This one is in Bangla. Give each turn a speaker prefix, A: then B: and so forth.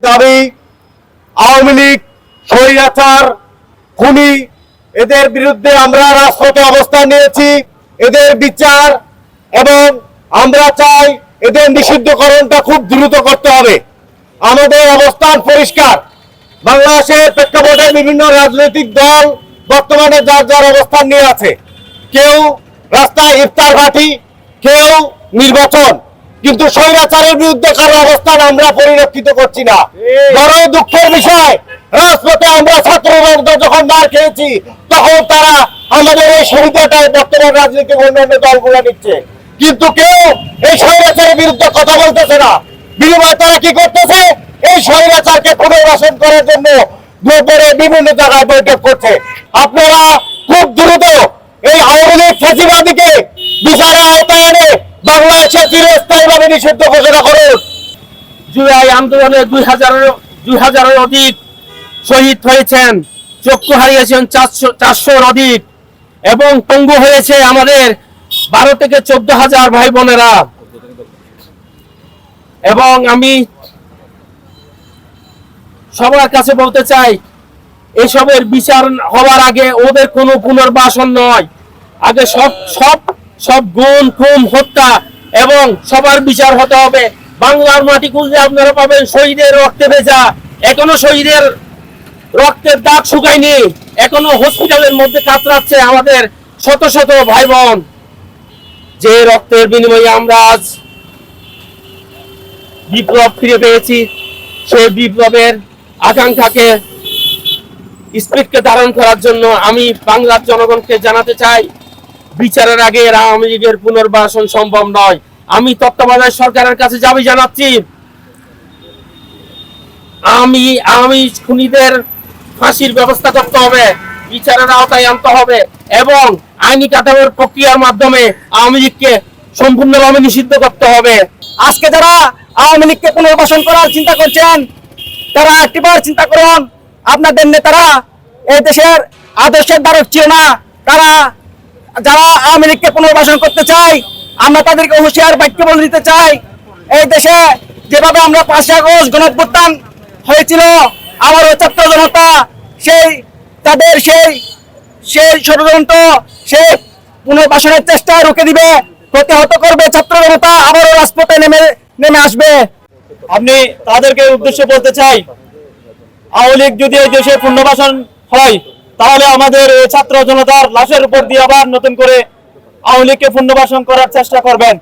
A: দাবি, আওয়ামী লীগ স্বৈরাচার খুনি এদের বিরুদ্ধে আমরা রাজপথে অবস্থান নিয়েছি। এদের বিচার এবং আমরা চাই এদের নিষিদ্ধকরণটা খুব দ্রুত করতে হবে। আমাদের অবস্থান পরিষ্কার। বাংলাদেশের প্রেক্ষাপটে বিভিন্ন রাজনৈতিক দল বর্তমানে যার যার অবস্থান নিয়ে আছে। কেউ রাস্তায় ইফতার পার্টি, কেউ নির্বাচন, কিন্তু স্বৈরাচারের বিরুদ্ধে কারো অবস্থান আমরা পরিলক্ষিত করছি না। বড় দুঃখের বিষয়, রাজপথে আমরা ছাত্রবর্গ যখন মার খেয়েছি তখন তারা আমাদের এই সুবিধাটাই বর্তমান রাজনৈতিক অন্যান্য দলগুলো নিচ্ছে, কিন্তু কেউ এই স্বৈরাচারের বিরুদ্ধে কথা বলতেছে না। বিনিময়ে তারা কি করতেছে? এই স্বৈরাচারকে পুনর্বাসন করার জন্য বিভিন্ন জায়গায় বৈঠক করছে। আপনারা খুব দ্রুত এই আওয়ামী লীগ ফ্যাসিবাদীকে বিচারের আওতায় এনে বাংলাদেশে চিরস্থায়ীভাবে নিষিদ্ধ ঘোষণা করুন।
B: জুলাই আন্দোলনে 2000-এর অধিক শহীদ হয়েছেন, চক্ষু হারিয়েছেন 400-র অধিক, এবং পঙ্গু হয়েছে আমাদের 12 থেকে 14,000 ভাই বোনেরা। এবং আমি সবার কাছে বলতে চাই, এসবের বিচার হওয়ার আগে ওদের কোনো পুনর্বাসন নয়, আগে সব গুম খুন হত্যা এবং সবার বিচার হতে হবে। বাংলার মাটি খুঁজলে আপনারা পাবেন শহীদের রক্তে ভেজা, এখনো শহীদের রক্তের দাগ শুকায়নি, এখনো হসপিটালের মধ্যে কাতরাচ্ছে আমাদের শত শত ভাই বোন। যে রক্তের বিনিময়ে আমরা আজ বিপ্লব ফিরে পেয়েছি, সেই বিপ্লবের আকাঙ্ক্ষাকে স্পিডকে ধারণ করার জন্য আমি বাংলার জনগণকে জানাতে চাই, বিচারের আগে আওয়ামী লীগের পুনর্বাসন সম্ভব নয়। আমি তত্ত্বাবধায়ক সরকারের কাছে দাবি জানাচ্ছি, আমি খুনিদের ফাঁসির ব্যবস্থা করতে হবে, বিচারের আওতায় আনতে হবে এবং আইনি কাঠামোর প্রক্রিয়ার মাধ্যমে আওয়ামী লীগকে সম্পূর্ণভাবে নিষিদ্ধ করতে হবে।
C: আজকে যারা আওয়ামী লীগকে পুনর্বাসন করার চিন্তা করছেন তারা একটিবার চিন্তা করুন, আপনাদের নেতারা এই দেশের আদর্শের ধারক ছিল না। তারা যারা আওয়ামী লীগকে পুনর্বাসন করতে চায় আমরা তাদেরকে হুঁশিয়ার বাক্য বলে দিতে চাই, এই দেশে যেভাবে আমরা 5ই আগস্ট গণঅভ্যুত্থান হয়েছিল, আবারও ছাত্র জনতা তাদের সেই ষড়যন্ত্র, সেই পুনর্বাসনের চেষ্টা রুখে দিবে, প্রতিহত করবে। ছাত্র জনতা আবারও রাজপথে নেমে আসবে।
D: আপনি তাদেরকে উদ্দেশ্যে বলতে চাই, আওয়ামী লীগ যদি এই দেশে পুনর্বাসন হয় তাহলে আমাদের ছাত্র জনতার লাশের উপর দিয়ে আবার নতুন করে আওয়ামী লীগকে পুনর্বাসন করার চেষ্টা করবেন।